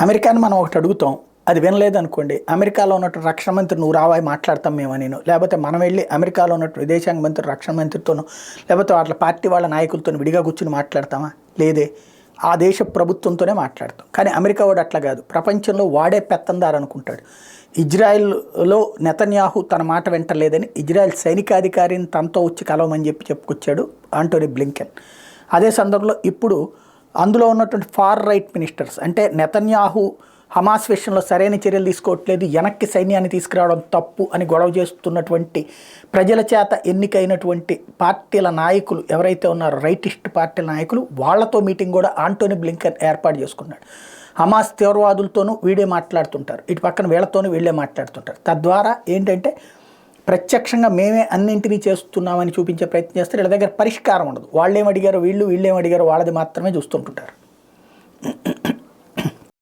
అమెరికాని మనం ఒకటి అడుగుతాం, అది వినలేదనుకోండి, అమెరికాలో ఉన్నట్టు రక్షణ మంత్రి నువ్వు రావాయి మాట్లాడతాం మేము నేను, లేకపోతే మనం వెళ్ళి అమెరికాలో ఉన్నట్టు విదేశాంగ మంత్రి రక్షణ మంత్రితోనూ లేకపోతే వాళ్ళ పార్టీ వాళ్ళ నాయకులతో విడిగా కూర్చుని మాట్లాడతామా? లేదే. ఆ దేశ ప్రభుత్వంతోనే మాట్లాడతాం. కానీ అమెరికా వాడు అట్లా కాదు, ప్రపంచంలో వాడే పెత్తందారు అనుకుంటాడు. ఇజ్రాయెల్లో నెతన్యాహు తన మాట వింటలేదని ఇజ్రాయెల్ సైనికాధికారిని తనతో వచ్చి కలవమని చెప్పుకొచ్చాడు ఆంటోనీ బ్లింకెన్. అదే సందర్భంలో ఇప్పుడు అందులో ఉన్నటువంటి ఫార్ రైట్ మినిస్టర్స్, అంటే నెతన్యాహు హమాస్ విషయంలో సరైన చర్యలు తీసుకోవట్లేదు, వెనక్కి సైన్యాన్ని తీసుకురావడం తప్పు అని గొడవ చేస్తున్నటువంటి ప్రజల చేత ఎన్నికైనటువంటి పార్టీల నాయకులు ఎవరైతే ఉన్నారో, రైటిస్ట్ పార్టీల నాయకులు, వాళ్లతో మీటింగ్ కూడా ఆంటోనీ బ్లింకెన్ ఏర్పాటు చేసుకున్నాడు. హమాస్ తీవ్రవాదులతోనూ వీడే మాట్లాడుతుంటారు, ఇటు పక్కన వీళ్ళతోనూ వీళ్ళే మాట్లాడుతుంటారు. తద్వారా ఏంటంటే ప్రత్యక్షంగా మేమే అన్నింటినీ చేస్తున్నామని చూపించే ప్రయత్నం చేస్తారు. వీళ్ళ దగ్గర పరిష్కారం ఉండదు. వాళ్ళేం అడిగారో వీళ్ళేం అడిగారో వాళ్ళది మాత్రమే చూస్తుంటుంటారు.